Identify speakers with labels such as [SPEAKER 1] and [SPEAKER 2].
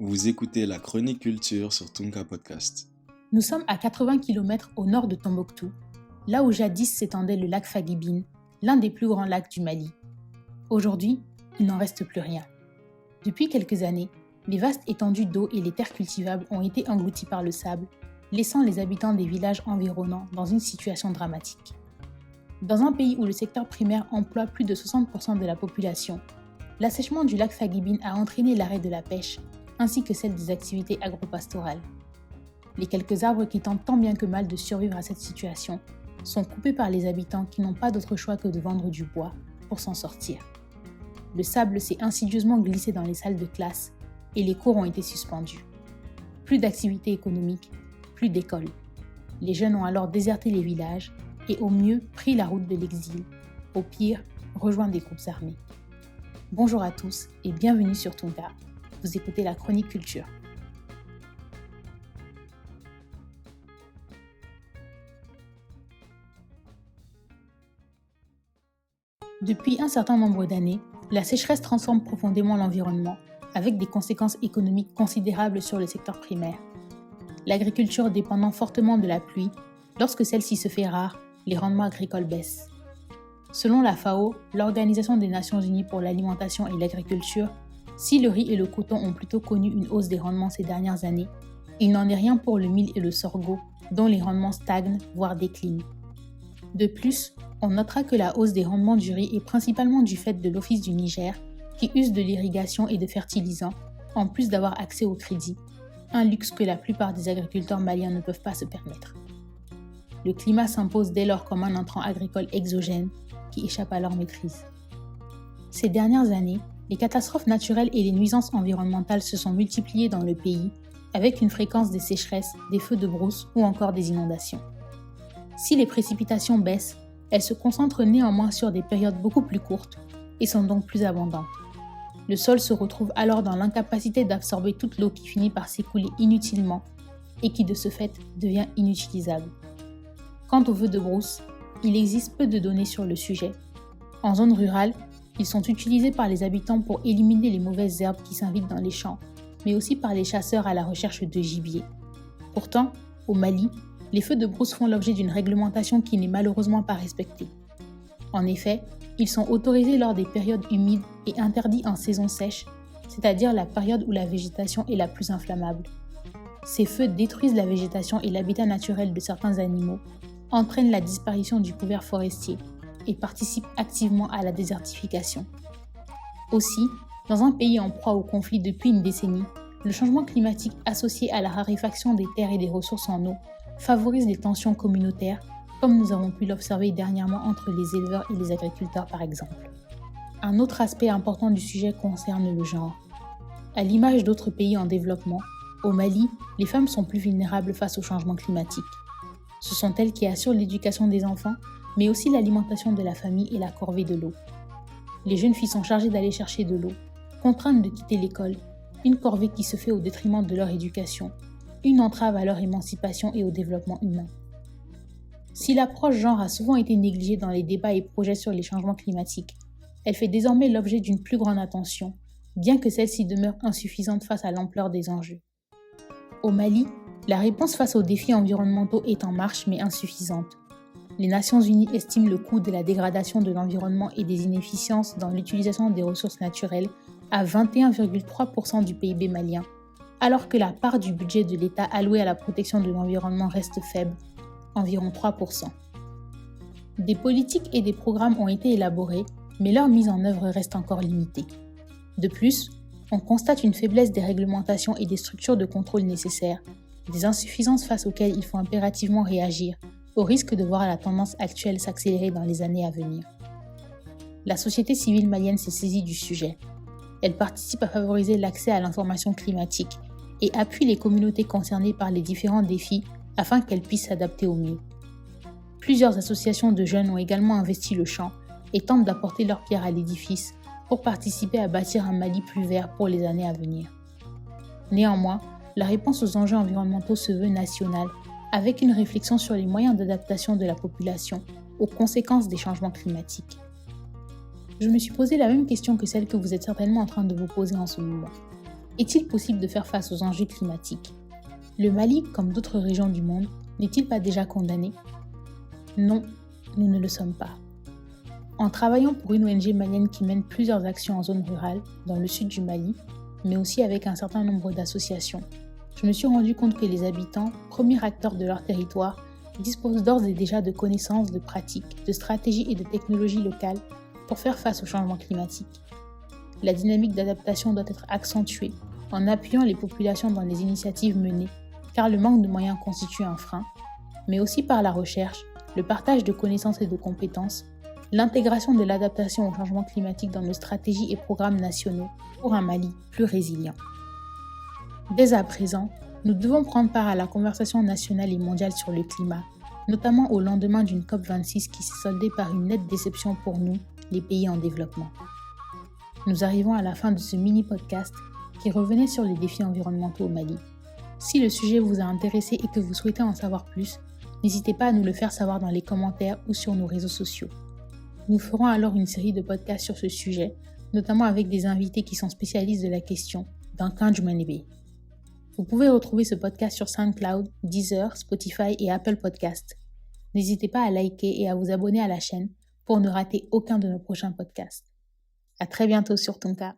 [SPEAKER 1] Vous écoutez la chronique culture sur Tunka Podcast.
[SPEAKER 2] Nous sommes à 80 km au nord de Tombouctou, là où jadis s'étendait le lac Fagibine, l'un des plus grands lacs du Mali. Aujourd'hui, il n'en reste plus rien. Depuis quelques années, les vastes étendues d'eau et les terres cultivables ont été englouties par le sable, laissant les habitants des villages environnants dans une situation dramatique. Dans un pays où le secteur primaire emploie plus de 60% de la population, l'assèchement du lac Fagibine a entraîné l'arrêt de la pêche, ainsi que celle des activités agropastorales. Les quelques arbres qui tentent tant bien que mal de survivre à cette situation sont coupés par les habitants qui n'ont pas d'autre choix que de vendre du bois pour s'en sortir. Le sable s'est insidieusement glissé dans les salles de classe et les cours ont été suspendus. Plus d'activités économiques, plus d'écoles. Les jeunes ont alors déserté les villages et au mieux pris la route de l'exil, au pire rejoint des groupes armés. Bonjour à tous et bienvenue sur Tunka. Vous écoutez la chronique culture. Depuis un certain nombre d'années, la sécheresse transforme profondément l'environnement, avec des conséquences économiques considérables sur le secteur primaire. L'agriculture dépendant fortement de la pluie, lorsque celle-ci se fait rare, les rendements agricoles baissent. Selon la FAO, l'Organisation des Nations Unies pour l'alimentation et l'agriculture, si le riz et le coton ont plutôt connu une hausse des rendements ces dernières années, il n'en est rien pour le mil et le sorgho, dont les rendements stagnent, voire déclinent. De plus, on notera que la hausse des rendements du riz est principalement du fait de l'Office du Niger, qui use de l'irrigation et de fertilisants, en plus d'avoir accès au crédit, un luxe que la plupart des agriculteurs maliens ne peuvent pas se permettre. Le climat s'impose dès lors comme un entrant agricole exogène qui échappe à leur maîtrise. Ces dernières années, les catastrophes naturelles et les nuisances environnementales se sont multipliées dans le pays, avec une fréquence des sécheresses, des feux de brousse ou encore des inondations. Si les précipitations baissent, elles se concentrent néanmoins sur des périodes beaucoup plus courtes et sont donc plus abondantes. Le sol se retrouve alors dans l'incapacité d'absorber toute l'eau qui finit par s'écouler inutilement et qui de ce fait devient inutilisable. Quant aux feux de brousse, il existe peu de données sur le sujet. En zone rurale, ils sont utilisés par les habitants pour éliminer les mauvaises herbes qui s'invitent dans les champs, mais aussi par les chasseurs à la recherche de gibier. Pourtant, au Mali, les feux de brousse font l'objet d'une réglementation qui n'est malheureusement pas respectée. En effet, ils sont autorisés lors des périodes humides et interdits en saison sèche, c'est-à-dire la période où la végétation est la plus inflammable. Ces feux détruisent la végétation et l'habitat naturel de certains animaux, entraînent la disparition du couvert forestier et participent activement à la désertification. Aussi, dans un pays en proie au conflit depuis une décennie, le changement climatique associé à la raréfaction des terres et des ressources en eau favorise les tensions communautaires, comme nous avons pu l'observer dernièrement entre les éleveurs et les agriculteurs par exemple. Un autre aspect important du sujet concerne le genre. À l'image d'autres pays en développement, au Mali, les femmes sont plus vulnérables face au changement climatique. Ce sont elles qui assurent l'éducation des enfants, mais aussi l'alimentation de la famille et la corvée de l'eau. Les jeunes filles sont chargées d'aller chercher de l'eau, contraintes de quitter l'école, une corvée qui se fait au détriment de leur éducation, une entrave à leur émancipation et au développement humain. Si l'approche genre a souvent été négligée dans les débats et projets sur les changements climatiques, elle fait désormais l'objet d'une plus grande attention, bien que celle-ci demeure insuffisante face à l'ampleur des enjeux. Au Mali, la réponse face aux défis environnementaux est en marche mais insuffisante. Les Nations Unies estiment le coût de la dégradation de l'environnement et des inefficiences dans l'utilisation des ressources naturelles à 21,3% du PIB malien, alors que la part du budget de l'État allouée à la protection de l'environnement reste faible, environ 3%. Des politiques et des programmes ont été élaborés, mais leur mise en œuvre reste encore limitée. De plus, on constate une faiblesse des réglementations et des structures de contrôle nécessaires, des insuffisances face auxquelles il faut impérativement réagir, au risque de voir la tendance actuelle s'accélérer dans les années à venir. La société civile malienne s'est saisie du sujet. Elle participe à favoriser l'accès à l'information climatique et appuie les communautés concernées par les différents défis afin qu'elles puissent s'adapter au mieux. Plusieurs associations de jeunes ont également investi le champ et tentent d'apporter leur pierre à l'édifice pour participer à bâtir un Mali plus vert pour les années à venir. Néanmoins, la réponse aux enjeux environnementaux se veut nationale, avec une réflexion sur les moyens d'adaptation de la population aux conséquences des changements climatiques. Je me suis posé la même question que celle que vous êtes certainement en train de vous poser en ce moment. Est-il possible de faire face aux enjeux climatiques ? Le Mali, comme d'autres régions du monde, n'est-il pas déjà condamné ? Non, nous ne le sommes pas. En travaillant pour une ONG malienne qui mène plusieurs actions en zone rurale, dans le sud du Mali, mais aussi avec un certain nombre d'associations, je me suis rendu compte que les habitants, premiers acteurs de leur territoire, disposent d'ores et déjà de connaissances, de pratiques, de stratégies et de technologies locales pour faire face au changement climatique. La dynamique d'adaptation doit être accentuée en appuyant les populations dans les initiatives menées, car le manque de moyens constitue un frein, mais aussi par la recherche, le partage de connaissances et de compétences, l'intégration de l'adaptation au changement climatique dans nos stratégies et programmes nationaux pour un Mali plus résilient. Dès à présent, nous devons prendre part à la conversation nationale et mondiale sur le climat, notamment au lendemain d'une COP26 qui s'est soldée par une nette déception pour nous, les pays en développement. Nous arrivons à la fin de ce mini-podcast qui revenait sur les défis environnementaux au Mali. Si le sujet vous a intéressé et que vous souhaitez en savoir plus, n'hésitez pas à nous le faire savoir dans les commentaires ou sur nos réseaux sociaux. Nous ferons alors une série de podcasts sur ce sujet, notamment avec des invités qui sont spécialistes de la question, dans Kanjumanebe. Vous pouvez retrouver ce podcast sur SoundCloud, Deezer, Spotify et Apple Podcasts. N'hésitez pas à liker et à vous abonner à la chaîne pour ne rater aucun de nos prochains podcasts. À très bientôt sur Tonka.